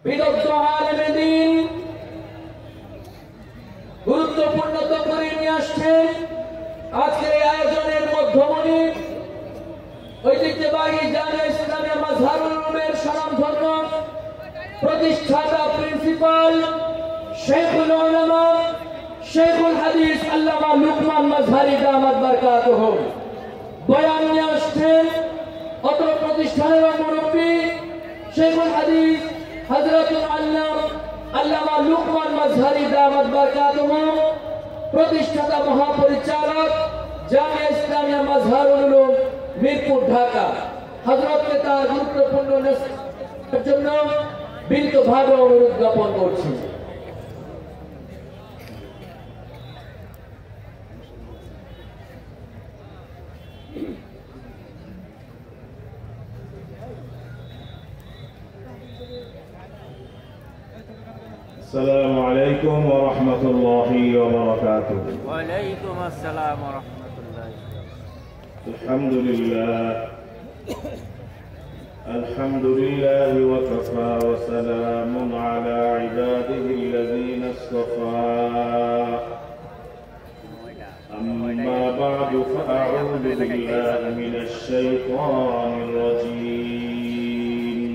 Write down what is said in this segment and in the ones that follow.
বিদগ্ধ আলেমে দ্বীন গুরুত্বপূর্ণ করে নিয়ে আসছেন আজকের এই আয়োজনের মধ্যমণি ঐতিহ্যবাহী জামিয়া ইসলামিয়া মাজহারুল উলুমের স্বনামধন্য প্রতিষ্ঠাতা প্রিন্সিপাল শেখুল উলামা শেখুল হাদিস আল্লামা লুকমান মাজহারি দামাত বারকাতুহু বয়ান নিয়ে আসছেন অত্র প্রতিষ্ঠানের মুরব্বী শেখুল হাদিস হযরতুল আল্লামা লুকমান মাজহারি দামাত বারকাতুহু প্রতিষ্ঠাতা মহাপরিচালক জামিয়া ইসলামিয়া মাজহারুল উলুম মিরপুর ঢাকা হযরতকে তার গুরুত্বপূর্ণ নসিহতের জন্য বিনীতভাবে অনুরোধ জ্ঞাপন করছি। السلام عليكم ورحمة الله وبركاته. وعليكم السلام ورحمة الله وبركاته. الحمد لله وكفى وسلام على عباده الذين اصطفى. أما بعد فأعوذ بالله من الشيطان الرجيم.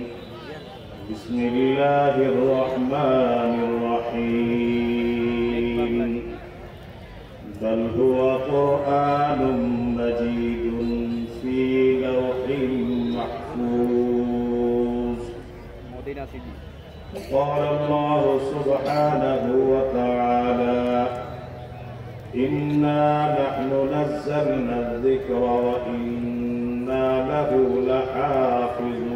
بسم الله الرحمن الرحيم. بل هو قرآن مجيد في لوح محفوظ. قال الله سبحانه وتعالى إنا نحن نزلنا الذكر وإنا له لحافظون.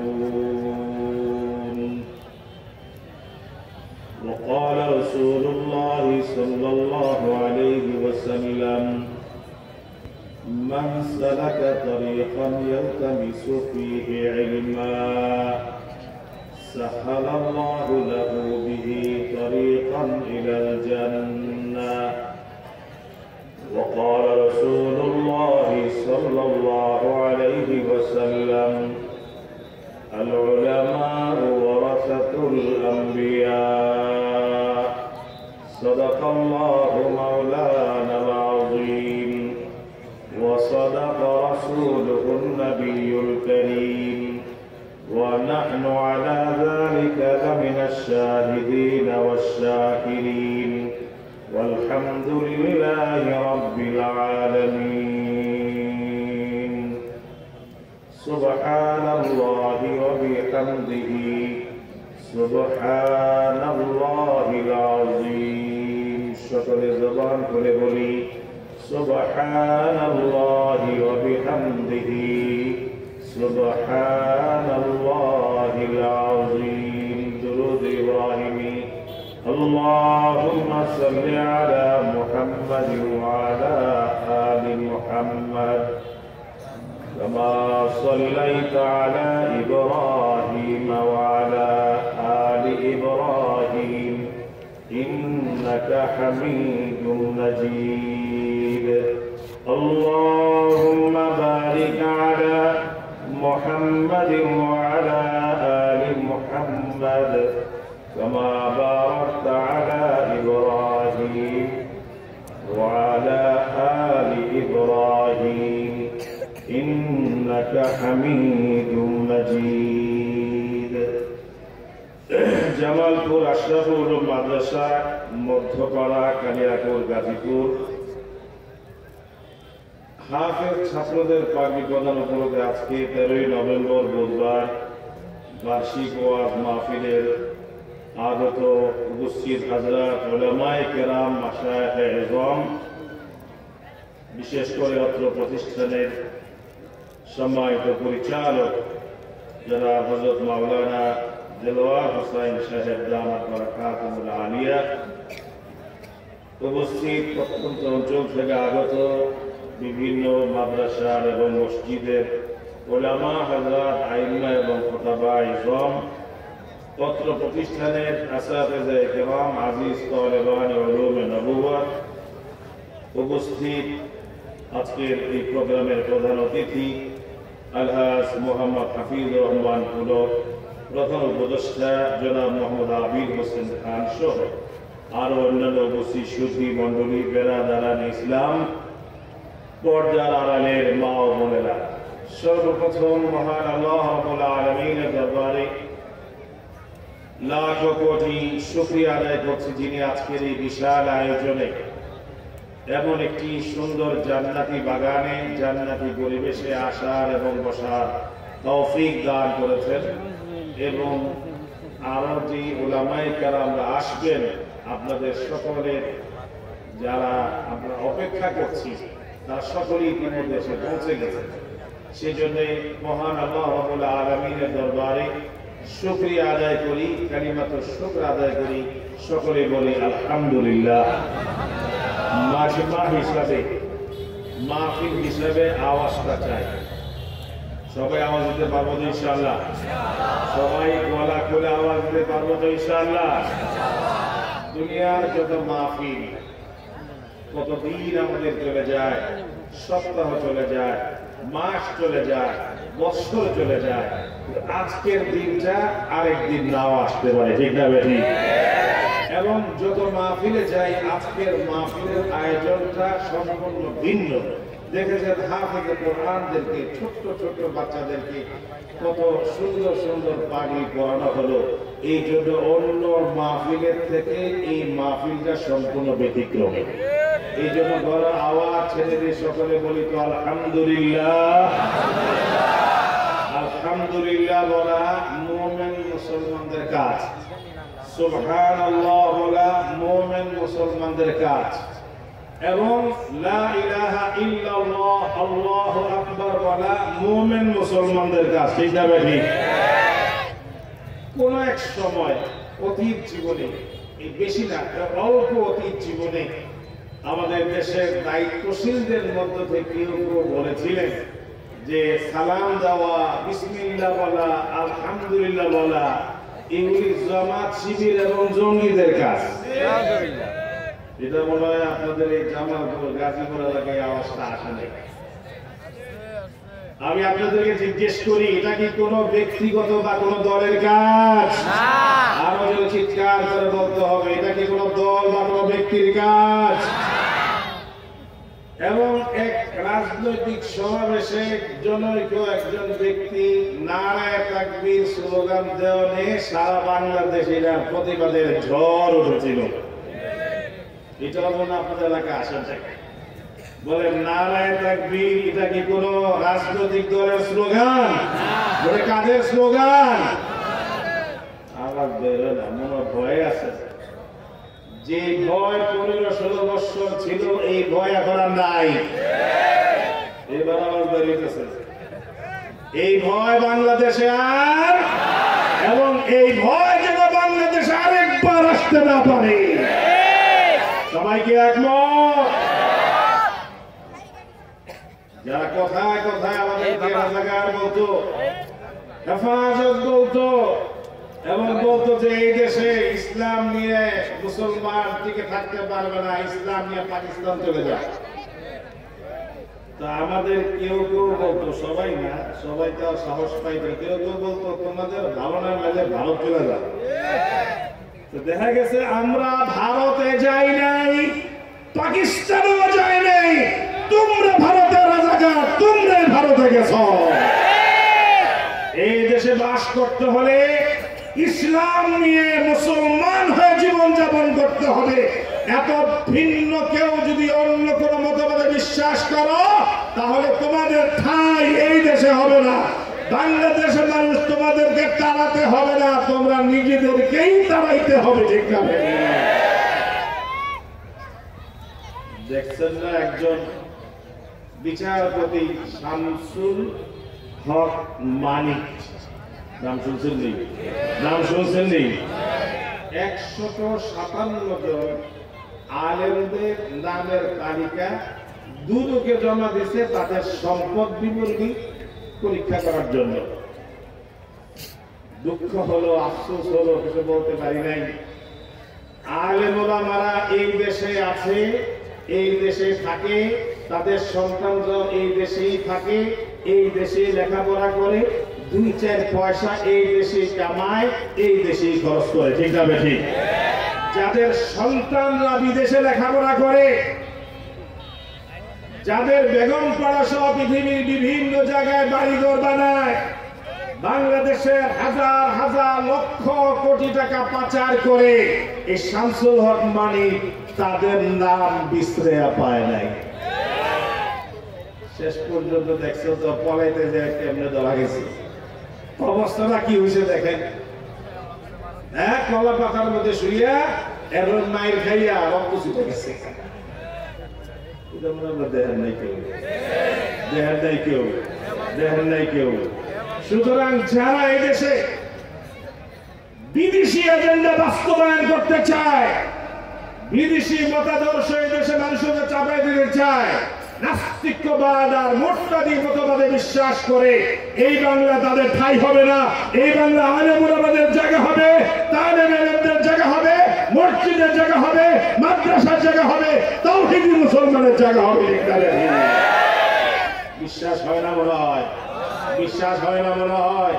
وقال رسول الله صلى الله عليه وسلم من سلك طريقا يلتمس فيه علما سهل الله له به طريقا إلى الجنة. وقال رسول الله صلى الله عليه وسلم العلماء ورثة الأنبياء. صدق الله مولانا العظيم وصدق رسوله النبي الكريم ونحن على ذلك لمن الشاهدين والشاكرين والحمد لله رب العالمين. سبحان الله وبحمده سبحان الله العظيم. شكر زبان كل بولي سبحان الله وبحمده سبحان الله العظيم. درود إبراهيمي. اللهم صل على محمد وعلى آل محمد كما صليت على إبراهيم وعلى آل إبراهيم إنك حميد مجيد. اللهم بارك على محمد وعلى آل محمد كما باركت على إبراهيم وعلى آل إبراهيم إنك حميد مجيد. জামালপুর আশরাফুল উলুম মাদ্রাসা মধ্যপাড়া কালিয়াপুর গাজীপুর হাফেজ ছাত্রদের পাগড়ি প্রদান উপলক্ষে আজকে 13 নভেম্বর বুধবার বার্ষিক ওয়াজ মাহফিলের আগত উপস্থিত হযরত উলামায়ে কেরাম মাশায়েখে ইজম বিশেষ করে অত্র প্রতিষ্ঠানের সম্মানিত পরিচালক যারা হযরত মাওলানা দিলওয়ার হোসেন সাহেব দামাত বারাকাতুহুল আলিয়া উপস্থিত প্রত্যন্ত অঞ্চল থেকে আগত বিভিন্ন মাদ্রাসার এবং মসজিদের উলামা হযরত আইম্মা এবং খুতাবা ইজম পত্র প্রতিষ্ঠানের আসাতিজা কেরাম আজিজ তালেবান উলুমে নবুওয়াত উপস্থিত আজকের এই প্রোগ্রামের প্রধান অতিথি আলহাজ মোহাম্মদ হাফিজুর রহমান পুলক প্রধান উপদেষ্টা জনাব মোহাম্মদ আবির হোসেন খান সহ আরো অন্যান্য উপস্থিত সুধী মন্ডলী, বেরাদারান ইসলাম, পর্দার আড়ালের মা ও বোনেরা, সর্বপ্রথম মহান আল্লাহ রাব্বুল আলামিনের দরবারে লাখ কোটি শুকরিয়া আদায় করছি, যিনি আজকের এই বিশাল আয়োজনে এমন একটি সুন্দর জান্নাতি বাগানে, জান্নাতি পরিবেশে আসার এবং বসার তৌফিক দান করেছেন। এবং আরো যে উলামায়ে কেরামরা আসবেন, আপনাদের সকলের যারা আমরা অপেক্ষা করছি তারা সকলেই ইতিমধ্যে এসে পৌঁছে গেছে। সেজন্য মহান আল্লাহ রাব্বুল আলামিনের দরবারে শুকরিয়া আদায় করি, কালিমাতুশ শুকর আদায় করি, সকলে বলি আলহামদুলিল্লাহ। মাজমা হিসাবে, মাহফিল হিসাবে আওয়াজটা চাই। সবাই আওয়াজ দিতে পারবো তো ইনশাআল্লাহ? সবাই গলা খুলে আওয়াজ দিতে পারবো তো ইনশাআল্লাহ? দুনিয়ার যত মাহফিল, কতদিন আমাদের চলে যায়, সপ্তাহ চলে যায়, মাস চলে যায়, বছর চলে যায়, আজকের দিনটা আরেকদিন নাও আসতে পারে, ঠিক না বেঠি? এবং যত মাহফিলে যাই, আজকের মাহফিলের আয়োজনটা সম্পূর্ণ ভিন্ন। দেখেছেন হাফেজে কোরআনদেরকে, ছোট্ট ছোট্ট বাচ্চাদেরকে কত সুন্দর সুন্দর পাগড়ি পরানো হলো। এই জন্য অন্য মাহফিলের থেকে এই মাহফিলটা সম্পূর্ণ ব্যতিক্রমী। এই জন্য বড় আওয়াজ ছেড়ে দিয়ে সকলে বলি তো আলহামদুলিল্লাহ। আলহামদুলিল্লাহ বলা মুমিন মুসলমানদের কাজ, সুবহানাল্লাহ বলা মুমিন মুসলমানদের কাজ, এবং লা ইলাহা ইল্লাল্লাহ আল্লাহু আকবার বলা মুমিন মুসলমানদের কাজ, ঠিক না বেঠি? কোন এক সময় অতীত জীবনে, এই বেশি না, অল্প অতীত জীবনে আমাদের দেশের দায়িত্বশীলদের মধ্য থেকে কেউ বলেছিলেন যে সালাম দেওয়া, বিসমিল্লাহ বলা, আলহামদুলিল্লাহ বলা এগুলি জামাত, শিবির এবং জঙ্গিদের কাজ। এটা মনে হয় আপনাদের এই জামালপুর, গাজীপুর এলাকায় আওয়াজটা আসে নাই। আমি আপনাদেরকে জিজ্ঞেস করি, এটা কি কোনো ব্যক্তিগত বা কোনো দলের কাজ? আরো যদি চিৎকার করে বলতে হবে, এটা কি কোনো দল বা কোনো ব্যক্তির কাজ? এবং এক রাজনৈতিক সমাবেশে জনৈক একজন ব্যক্তি নারায়ে তাকবীর স্লোগান দেওয়ানে সারা বাংলাদেশিরা প্রতিবাদের ঝড় উঠেছিল। এটা মনে আপনাদের এলাকায় আসেন থাকে বলেন নারায়ে তাকবীর, এটা কি কোন রাজনৈতিক দলের স্লোগান? বলে কাদের স্লোগান? আওয়াজ বেরো না, মনে ভয় আছে। যে ভয় 15-16 বছর ছিল, এই ভয় এখন আর নাই। এবার আওয়াজ বেরিয়েছে, এই ভয় বাংলাদেশে আর, এবং এই ভয় যেন বাংলাদেশে আরেকবার আসতে না পারে। সবাইকে একমত? যারা কথায় কথায় আমাদেরকে রাজাকার বলতো, হেফাজত বলতো, এবং বলতো যে এই দেশে ইসলাম নিয়ে মুসলমান টিকে থাকতে পারবে না, ইসলাম নিয়ে পাকিস্তান চলে যায়। তা আমাদের কেউ কেউ বলতো, সবাই না, সবাই তো সাহস পাইবে, কেউ কেউ বলতো তোমাদের ধারণা মেলে ভারত চলে যাবে। তো দেখা গেছে আমরা ভারতে যাই নাই, পাকিস্তানেও যাই নাই, তোমরা ভারতের রাজাকার, তোমরা ভারতে গেছ। এই দেশে বাস করতে হলে ইসলাম নিয়ে মুসলমান হয়ে জীবন যাপন করতে হবে। এত ভিন্ন কেউ যদি অন্য কোন মতবাদে বিশ্বাস করো, তাহলে তোমাদের ঠাঁই এই দেশে হবে না। বাংলাদেশের মানুষ তোমাদেরকে তাড়াতে হবে না, তোমরা নিজেদেরকেই তাড়াইতে হবে, ঠিক না? দেখছেন না একজন বিচারপতি শামসুল হক মানিক, নাম শুনছেন নি? নাম শুনছেন নি? 157 জন আলেমদের নামের তালিকা দুদকে জমা দিয়েছে তাদের সম্পদ বিবরণী পরীক্ষা করার জন্য। দুঃখ হলো, আফসোস হলো, কিছু বলতে পারি নাই। আলেম ওলামারা এই দেশে আছে, এই দেশে থাকে, তাদের সন্তানরা এই দেশেই থাকে, এই দেশে লেখাপড়া করে, 2-4 পয়সা এই দেশে কামায়, এই দেশেই খরচ করে, ঠিক না বেঠিক? যাদের সন্তানরা বিদেশে লেখাপড়া করে, যাদের বেগম পাড়া সহ পৃথিবীর বিভিন্ন জায়গায় বাড়িঘর বানায়, বাংলাদেশের হাজার হাজার লক্ষ কোটি টাকা পাচার করে, এই শামসুল হক মানিক তাদের নাম বিশ্রেয়া পায় নাই। শেষ পর্যন্ত দেখছো তো পলাইতে যায় কেমনে ধরা গেছে। অবস্থাটা কি হয়েছে দেখেন, হ্যাঁ, কলা পাতার মধ্যে শুইয়া এর মায়ের খাইয়া রক্ত ছুটে গেছে। দেখেন নাই কেউ, দেখেন নাই কেউ, দেখেন নাই কেউ। সুতরাং যারা এই দেশে বিদেশি এজেন্ডা বাস্তবায়ন করতে চায়, বিদেশি মতাদর্শ এই দেশে মানুষকে চাপাই দিতে চায়, নাস্তিকবাদ আর মুরতাদি মতবাদে বিশ্বাস করে, এই বাংলা তাদের ঠাঁই হবে না। এই বাংলা আলেম ওলামাদের জায়গা হবে, তালেব ইলমদের জায়গা হবে, মসজিদের জায়গা হবে, মাদ্রাসার জায়গা হবে, তাওহীদি মুসলমানের জায়গা হবে। বিশ্বাস হয় না মনে হয়, বিশ্বাস হয় না মনে হয়।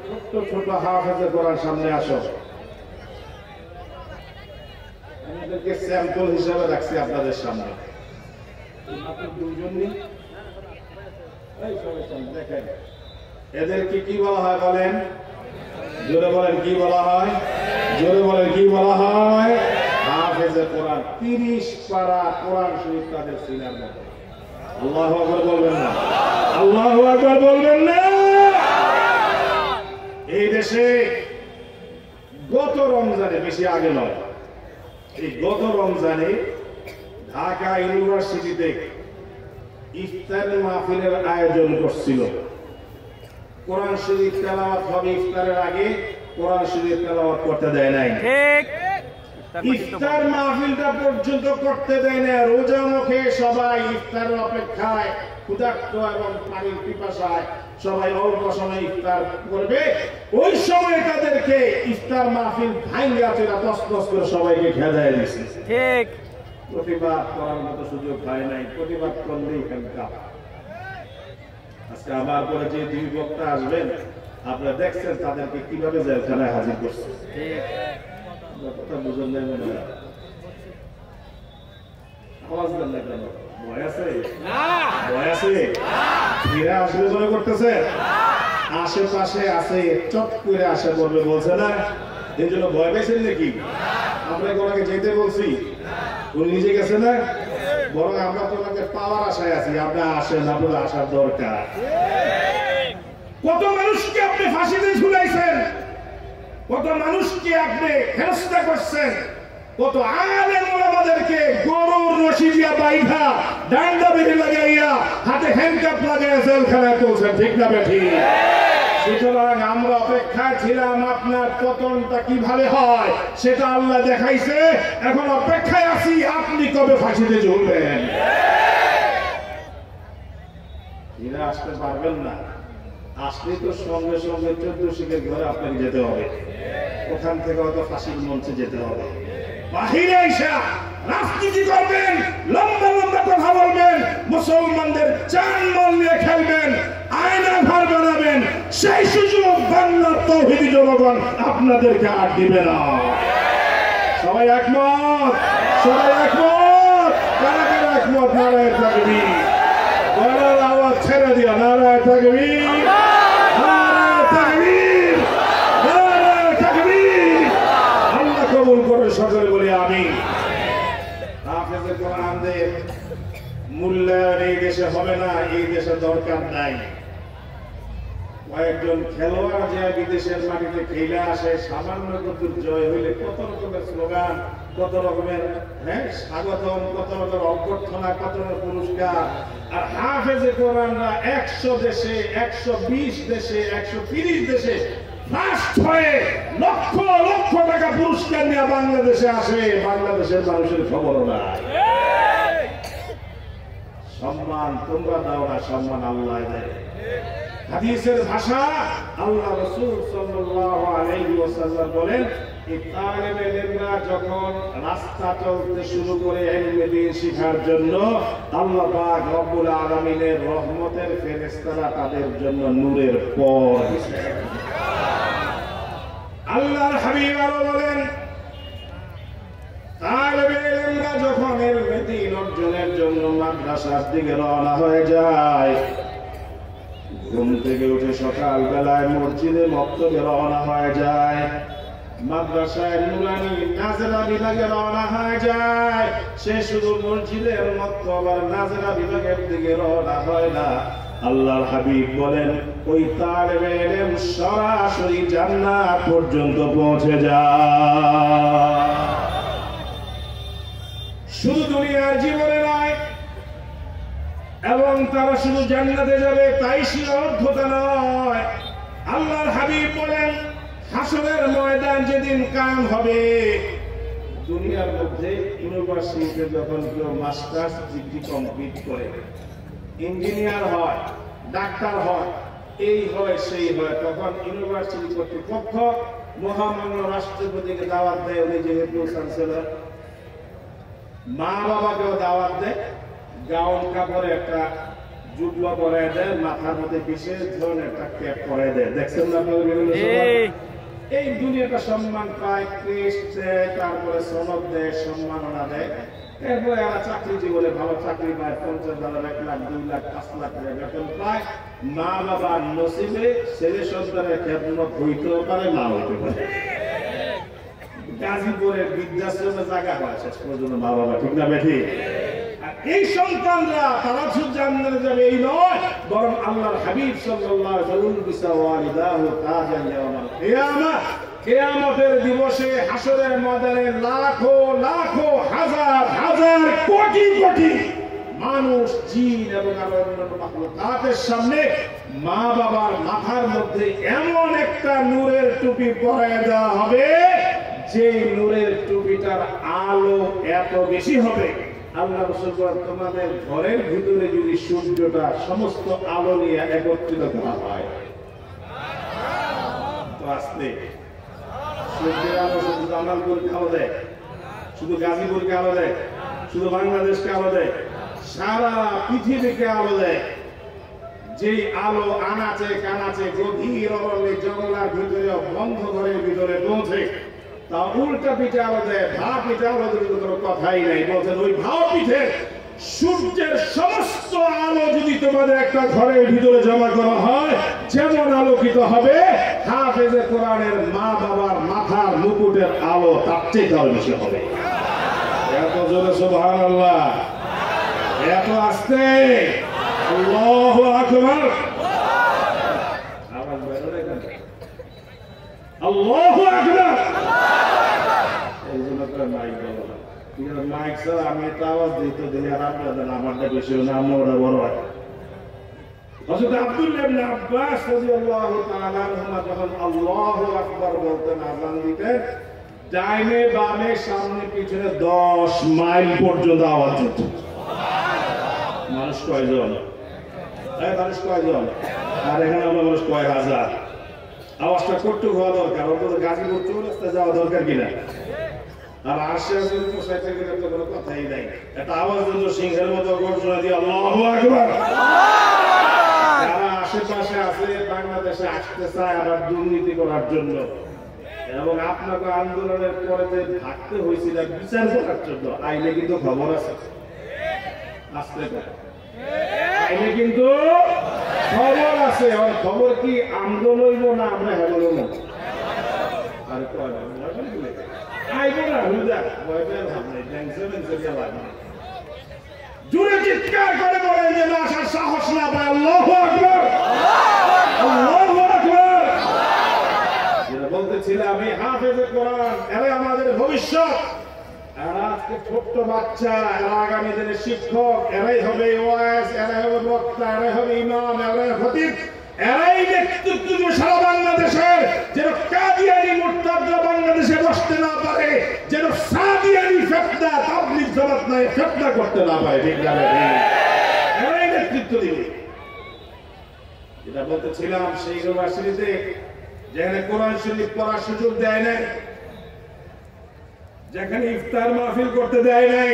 ছোট্ট ছোট হাফেজে কোরআন সামনে আসো, আমাদেরকে স্যাম্পল হিসাবে রাখছি আপনাদের সামনে। এদেরকে কি বলা হয় বলেন? জোরে বলেন কি বলা হয়? জোরে বলেন কি বলা হয়? হাফেজে কোরআন। 30 পারা কোরআন শরীফ তাদের সিনার মধ্যে। আল্লাহু আকবার বলবেন না? আল্লাহু আকবার বলবেন না? এই দেশে গত রমজানে, বেশি আগে নয়, এই গত রমজানে ঢাকা ইউনিভার্সিটিতে ইফতার মাহফিলের আয়োজন করছিল। কোরআন শরীফ তেলাওয়াত হবে ইফতারের আগে, কোরআন শরীফ তেলাওয়াত করতে দেয় নাই। ঠিক, ইফতার মাহফিলটা পর্যন্ত করতে দেয় না। রোজা মুখে সবাই ইফতারের অপেক্ষায়, ক্ষুধার্ত এবং পানির পিপাসায় সবাই অল্প সময় ইফতার করবে। ওই সময় তাদেরকে ইফতার মাহফিল ভাঙ্গা চোরা তসতস করে সবাইকে খেদায় দিচ্ছে। ঠিক, প্রতিবাদ করার মতো সুযোগ হয় নাই, প্রতিবাদ করলেই খেলতাম। আজকে আমার পরে যে 2 বক্তা আসবেন, আপনারা দেখছেন তাদেরকে কিভাবে জেলখানায় হাজির করছে। কথা বুঝলেন না মনে হয়? আওয়াজ দেন না কেন? ভয় আছে? ভয় আছে? ফিরে আসবে মনে করতেছে? আশেপাশে আছে, চট করে আসে পড়বে বলছে না, এই জন্য ভয় পেয়েছেন নাকি? আপনাকে ওনাকে যেতে বলছি, উনি নিজে গেছে না, বরং আমরা তো ওনাকে পাওয়ার আশায় আছি। আপনারা আসেন, আপনাদের আসার দরকার। কত মানুষকে আপনি ফাঁসিতে ঝুলাইছেন, কত মানুষকে আপনি হেনস্থা করছেন, কত আলেম ওলামাদেরকে গরুর রশি দিয়া বাইধা ডান্ডা বেঁধে লাগাইয়া হাতে হ্যান্ডকাপ লাগাইয়া জেলখানায় তুলছেন, ঠিক না বেঠিক? সুতরাং আমরা অপেক্ষায় ছিলাম আপনার পতনটা কিভাবে হয় সেটা আল্লাহ দেখাইছে। এখন অপেক্ষায় আছি আপনি কবে ফাঁসিতে ঝুলবেন। এরা আসতে পারবেন না, আসলে তো সঙ্গে সঙ্গে 14 শিখের ঘরে আপনাকে যেতে হবে, ওখান থেকে হয়তো ফাঁসির মঞ্চে যেতে হবে। বাহিরে এসে রাজনীতি করবেন, লম্বা লম্বা কথা বলবেন, মুসলমানদের জান মাল নিয়ে খেলবেন, আয়না ঘর বানাবেন, সেই সুযোগ বাংলার তাওহীদি জনগণ আপনাদেরকে আর দিবে না। সবাই একমত? সবাই একমত? কারা কারা একমত? নারায়ে তাকবীর। গলার আওয়াজ ছেড়ে দিয়া নারায়ে তাকবীর, নারায়ে তাকবীর, নারায়ে তাকবীর। আল্লাহ কবুল করে, সকলে বলি আমিন। হাফেজে কোরআনদের মূল্যায়ন এই দেশে হবে না, এই দেশে দরকার নাই। কয়েকজন খেলোয়াড় যে বিদেশের মাটিতে খেলে আসে, সামান্য কত জয় হইলে কত রকমের স্লোগান, কত রকমের স্বাগতম, কত রকমের অভ্যর্থনা, কত রকমের পুরস্কার। আর হাফেজে কোরআনরা 100 দেশে, 120 দেশে, 130 দেশে ফার্স্ট হয়ে লক্ষ লক্ষ টাকা পুরস্কার নিয়ে বাংলাদেশে আসে, বাংলাদেশের মানুষের খবর নাই। সম্মান তোমরা দাও না, সম্মান আল্লাহ দেয়। হাদিসের ভাষা, আল্লাহ রাসূল সাল্লাল্লাহু আলাইহি ওয়াসাল্লাম বলেন, এই তালেবে ইলমরা যখন রাস্তা চলতে শুরু করে ইলমে দ্বীন শেখার জন্য, আল্লাহ পাক রব্বুল আলামিনের রহমতের ফেরেশতারা তাদের জন্য নূরের পর দিয়েছেন। আল্লাহর হাবিব আরো বলেন, তালেবে ইলমরা যখন ইলমে দ্বীন অর্জনের জন্য মাদ্রাসার দিকে রওনা হয়ে যায়, ঘুম থেকে উঠে সকালবেলায় মসজিদে মক্তবে রওনা হয়ে যায়, মাদ্রাসায় নুরানি নাজরা বিভাগে রওনা হয়ে যায়, সে শুধু মসজিদের মক্তব আর নাজরা বিভাগের দিকে রওনা হয় না। আল্লাহর হাবিব বলেন, ওই তালেবে ইলম সরাসরি জান্নাত পর্যন্ত পৌঁছে যায়। শুধু দুনিয়ার জীবনে নয়, এবং তারা শুধু জান্নাতে যাবে তাই সীমাবদ্ধতা নয়। আল্লাহর হাবিব বলেন, হাসরের ময়দান যেদিন কায়েম হবে, দুনিয়ার মধ্যে ইউনিভার্সিটিতে যখন কেউ মাস্টার্স ডিগ্রি কমপ্লিট করে, ইঞ্জিনিয়ার হয়, ডাক্তার হয়, এই হয় সেই হয়, তখন ইউনিভার্সিটি কর্তৃপক্ষ মহামান্য রাষ্ট্রপতিকে দাওয়াত দেয়, উনি যেহেতু চ্যান্সেলর, মা বাবাকেও দাওয়াত দেয়, গাউন কাপড়ে একটা জুব্বা পরায় দেয়, মাথার মধ্যে বিশেষ ধরনের একটা ক্যাপ পরায় দেয়। দেখছেন না আপনারা বিভিন্ন সময়? এই দুনিয়াটা সম্মান পায়, ক্রেস্ট দেয়, তারপরে সনদ দেয়, সম্মাননা দেয়, এরপরে আর চাকরি জীবনে ভালো চাকরি পায়, 50,000, 1 লাখ, 2 লাখ, 5 লাখ টাকা বেতন পায়। মা বাবার নসিবে ছেলে সন্তানের খেদমত হইতেও পারে, না হইতে পারে। গাজীপুরের বৃদ্ধাশ্রমে জায়গা হয় শেষ পর্যন্ত মা বাবা, ঠিক না বেঠি? এই সন্তানরা তারা শুধু জান্নাতে যাবে এই নয়, বরং আল্লাহর হাবিব সাল্লাল্লাহু আলাইহি ওয়াসাল্লাম কিয়ামতের দিবসে হাসরের ময়দানে লাখো লাখো হাজার হাজার কোটি কোটি মানুষ, জিন এবং আরো অন্যান্য মাখলুকাতের সামনে মা বাবার মাথার মধ্যে এমন একটা নূরের টুপি পরায় দেওয়া হবে, যে নূরের টুপিটার আলো এত বেশি হবে, আল্লাহ রাসূল বলেন, তোমাদের ঘরের ভিতরে যদি সূর্যটা সমস্ত আলো নিয়ে একত্রিত করা হয়, তো আসলে সূর্যের আলো শুধু জামালপুরকে আলো দেয়, শুধু গাজীপুরকে আলো দেয়, শুধু বাংলাদেশকে আলো দেয়, সারা পৃথিবীকে আলো দেয়। যেই আলো আনাচে কানাচে গভীর অরণ্যে জঙ্গলার ভিতরে বন্ধ ঘরের ভিতরে পৌঁছে, তা উল্টা পিঠে আলো দেয়, ভাব পিঠে আলো দিলে কোনো কথাই নাই। বলছেন, ওই ভাব পিঠে সূর্যের সমস্ত আলো যদি তোমাদের একটা ঘরের ভিতরে জমা করা হয়, যেমন আলোকিত হবে হাফেজে কোরআনের মা বাবার মাথার মুকুটের আলো তার চেয়ে আরো বেশি হবে। এত জোরে সুবহানাল্লাহ, এত আস্তে আল্লাহু আকবার, আওয়াজ বের হলো কেন? আল্লাহু আকবার। এই জন্য তো মাইক বলো না, মাইক স্যার আমি একটা আওয়াজ দিতে দিলে আর আপনাদের আমারটা বেশি না, আমরা বড় হয়। হযরত আব্দুল্লাহ ইবনে আব্বাস রাদিয়াল্লাহু তাআলা আনহুমা যখন আল্লাহু আকবার বলতেন, আযান দিতেন, ডাইনে বামে সামনে পিছনে 10 মাইল পর্যন্ত আওয়াজ হতো। মানুষ কয়জন? মানুষ কয়জন? আর এখানে আমরা মানুষ কয় হাজার। আওয়াজটা করতে হওয়া দরকার, অন্তত গাজীপুর চৌরাস্তায় যাওয়া দরকার কিনা? আর আশেপাশে পোষাইতে গেলে তো কোনো কথাই নাই, একটা আওয়াজ দিল সিংহের মতো ঘোষণা দিয়ে আল্লাহু আকবার। যারা আশেপাশে আছে বাংলাদেশে আসতে চায় আবার দুর্নীতি করার জন্য, এবং আপনাকে আন্দোলনের পরে যে থাকতে হয়েছিল বিচার করার জন্য, আইনে কিন্তু খবর আছে, আসতে পারে আইনে কিন্তু খবর আছে। আর খবর কি আমরা লইব না আমরা হেবো না? আর কয় আইব না হুদা ভয়বের ভাব নেই, টেনশন করিয়া লাভ নেই। জোরে চিৎকার করে বলেন যে না আসার সাহস না পায়, আল্লাহু আকবার, আল্লাহু আকবার। যেটা বলতেছিলাম, এই হাফেজে কোরআন এরা আমাদের ভবিষ্যৎ, এরা আজকে ছোট্ট বাচ্চা, এরা আগামী দিনের শিক্ষক, এরাই হবে ওয়াইজ, এরাই হবে বক্তা, এরাই হবে ইমাম, এরাই খতিব, এরাই নেতৃত্ব দেবে সারা বাংলাদেশের। যেন কাদিয়ানি মুরতাদরা বাংলাদেশে বসতে না পারে, যেন সাদিয়ানি ফিতনা তাবলীগ জামাত নয় ফিতনা করতে না পারে, ঠিক না? এরাই নেতৃত্ব দেবে। যেটা বলতেছিলাম, সেই ইউনিভার্সিটিতে যেখানে কোরআন শরীফ পড়ার সুযোগ দেয় না, যেখানে ইফতার মাহফিল করতে দেয় নাই,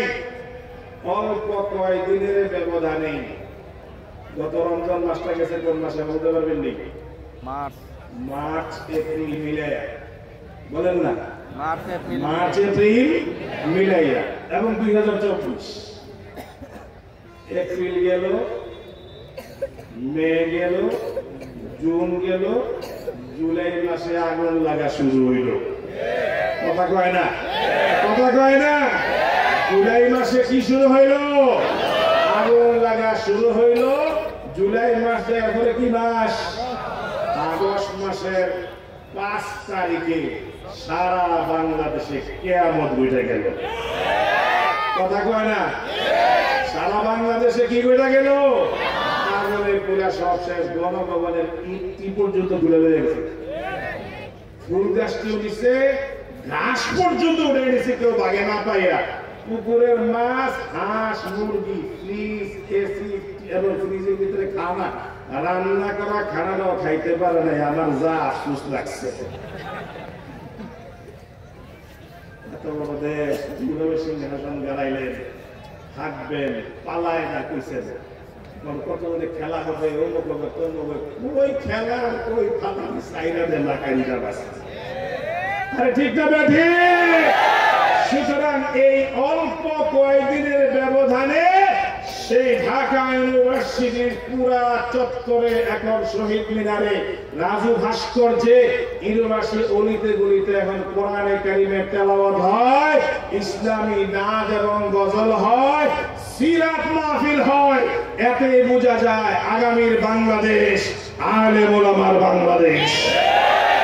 অল্প কয়েকদিনের ব্যবধানে। গত রমজান মাসটা গেছে কোন মাসে বলতে পারবেন নি? মার্চ এপ্রিল মিলাইয়া, বলেন না? মার্চ এপ্রিল মিলাইয়া। এবং 2024 এপ্রিল গেল, মে গেল, জুন গেল, জুলাই মাসে আগুন লাগা শুরু হইল। কথা কয় না? কথা কয় না? জুলাই মাসে কি শুরু হইল? আগুন লাগা শুরু হইল। জুলাই মাস দেওয়ার পরে কি মাস? আগস্ট মাসের 5 তারিখে সারা বাংলাদেশে কিয়ামত ঘটে গেল। কথা কয় না? সারা বাংলাদেশে কি ঘটে গেল? আগুনের পুরা সব শেষ। গণভবনের ইটি পর্যন্ত তুলে গেছে, ফুল গাছটিও নিচে, ঘাস পর্যন্ত উঠে গেছে, কেউ বাগে না পাইয়া। পুকুরের মাছ, হাঁস, মুরগি, ফ্রিজ, এসি এবং ফ্রিজের ভিতরে খানা, রান্না করা খানাটাও খাইতে পারে নাই। আমার যা আফসোস লাগছে। এত বড় দেশ, কিভাবে সিংহাসন গাড়াইলেন, থাকবেন, পালায় না কইছেন। কত খেলা হবে, অমুক হবে, তমুক হবে, ওই খেলা ওই ফালা সাইরা দেন লাকারিটা বাসে। আরে ঠিক না বেঠি? সুতরাং এই অল্প কয়েকদিনের ব্যবধানে সেই ঢাকা ইউনিভার্সিটির পুরা চত্বরে, এখন শহীদ মিনারে, রাজু ভাস্কর্যে, ইউনিভার্সিটি অলিতে গলিতে এখন কোরআনে কারিমের তেলাওয়াত হয়, ইসলামী নাচ এবং গজল হয়, সিরাত মাহফিল হয়। এতে বোঝা যায় আগামীর বাংলাদেশ আলেম ওলামার বাংলাদেশ।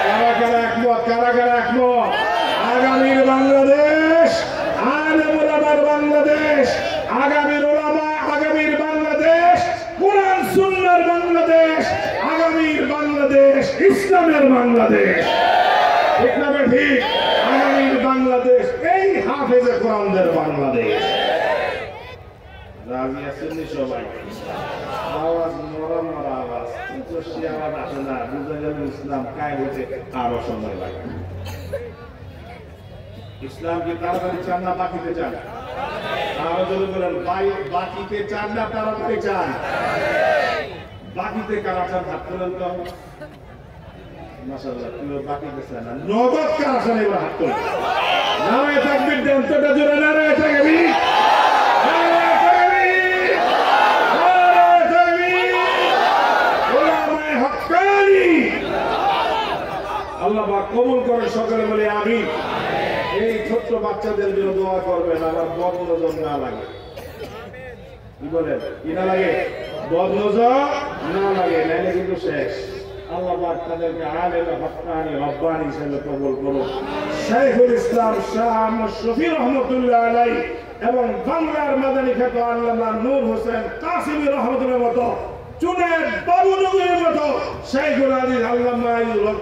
কারা কারা একমত? কারা কারা একমত? আগামীর বাংলাদেশ আলেম ওলামার বাংলাদেশ, আগামীর ওলামা, আগামীর বাংলাদেশ কোরআন সুন্নাহর বাংলাদেশ, আগামীর বাংলাদেশ ইসলামের বাংলাদেশ। ঠিক না ঠিক? আগামীর বাংলাদেশ এই হাফেজে কোরআনদের বাংলাদেশ। রাজি আছেন সবাই? আওয়াজ নরম আওয়াজ, কিন্তু সে আওয়াজ আসে না। বুঝা গেল ইসলাম কায়েম হতে আরো সময় লাগে। ইসলাম কি তাড়াতাড়ি চান না বাকিতে চান? আরো জোরে বলেন, বাকিতে চান না তাড়াতাড়ি চান? বাকিতে কারা চান? হাত তোলেন তো। মাশাআল্লাহ, কেউ বাকিতে চান না। নগদ কারা চান? এবার হাত তোলেন। নারায়ে তাকবীর দেন, তোটা জোরে নারায়ে তাকবীর। আল্লাহ পাক কবুল করে, সকলে বলে আমিন। এই ছোট্ট বাচ্চাদের জন্য দোয়া করবেন, আমার বদনজর না লাগে। কি বলেন? কি না লাগে? বদনজর না লাগে, নাইলে কিন্তু শেষ। আল্লাহ পাক তাদেরকে আলেম হক্কানি রব্বানি হিসেবে কবুল করুন। শাইখুল ইসলাম শাহ আহমদ শফি রহমতুল্লাহ আলাইহি এবং বাংলার মাদানী খ্যাত আল্লামা নূর হোসেন কাসিমি রহমতুল্লাহর মতো, চুনের বাবুনগরের মতো, শাইখুল হাদিস আল্লামা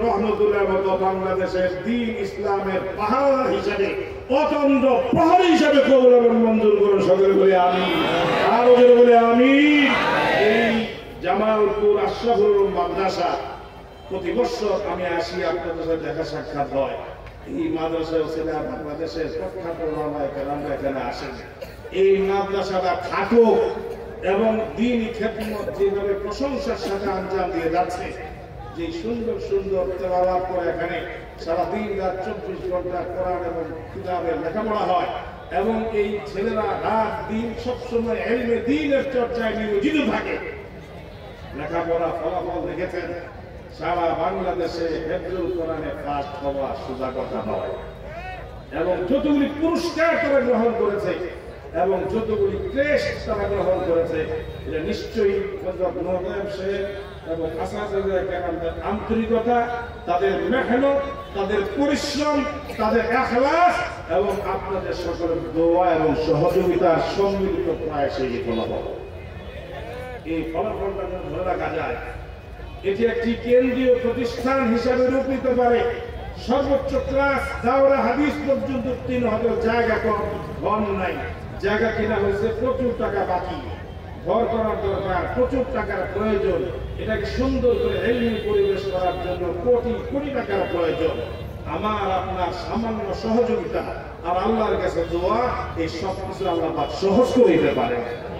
রহমতুল্লাহর মতো বাংলাদেশের দ্বীন ইসলামের পাহাড় হিসেবে, অতন্দ্র প্রহরী হিসেবে কবুল এবং মঞ্জুর করুন। সকলে বলে আমিন। আরো জোরে বলে আমিন। এই জামালপুর আশরাফুল মাদ্রাসা প্রতি বছর আমি আসি, আপনাদের সাথে দেখা সাক্ষাৎ হয়। এই মাদ্রাসায় ছেলেরা বাংলাদেশের প্রখ্যাত ওলামায়ে কেরামরা এখানে আসেন। এই মাদ্রাসাটা থাকুক এবং দ্বীনি খেদমত যেভাবে প্রশংসার সাথে আঞ্জাম দিয়ে যাচ্ছে, যে সুন্দর সুন্দর তেলাওয়াত করে এখানে সারা দিন রাত 24 ঘন্টা কোরআন এবং কিতাবের লেখাপড়া হয়, এবং এই ছেলেরা রাত দিন সবসময় ইলমে দ্বীনের চর্চায় নিয়োজিত থাকে। লেখাপড়া ফলাফল দেখেছেন, সারা বাংলাদেশে হেফজুল কোরআনে ফার্স্ট হওয়া সোজা কথা নয়। এবং যতগুলি পুরস্কার তারা গ্রহণ করেছে এবং যতগুলি ক্রেস্ট তারা গ্রহণ করেছে, এটা নিশ্চয়ই হযরত নওয়াব সাহেব এবং আসাদুল্লাহ কেরামদের আন্তরিকতা, তাদের মেহনত, তাদের পরিশ্রম, তাদের ইখলাস এবং আপনাদের সকলের দোয়া এবং সহযোগিতার সম্মিলিত প্রয়াসে এই ফলাফল। এই ফলাফলটা ধরে রাখা যায়, এটি একটি কেন্দ্রীয় প্রতিষ্ঠান হিসাবে রূপ নিতে পারে। সর্বোচ্চ ক্লাস দাওরা হাদিস পর্যন্ত উত্তীর্ণ হতে জায়গা কম ঘর নাই। জায়গা কিনা হয়েছে, প্রচুর টাকা বাকি, ঘর করার দরকার, প্রচুর টাকার প্রয়োজন। এটাকে সুন্দর করে ইলমি পরিবেশ করার জন্য কোটি কোটি টাকার প্রয়োজন। আমার আপনার সামান্য সহযোগিতা আর আল্লাহর কাছে দোয়া, এই সব কিছু আল্লাহ পাক সহজ করে দিতে পারে।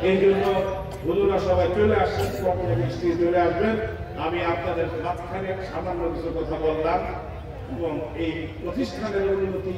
এই জন্য হুজুরা সবাই চলে আসছেন, কখনো মিষ্টি চলে আসবেন। আমি আপনাদের মাঝখানে সামান্য কিছু কথা বললাম এবং এই প্রতিষ্ঠানের উন্নতি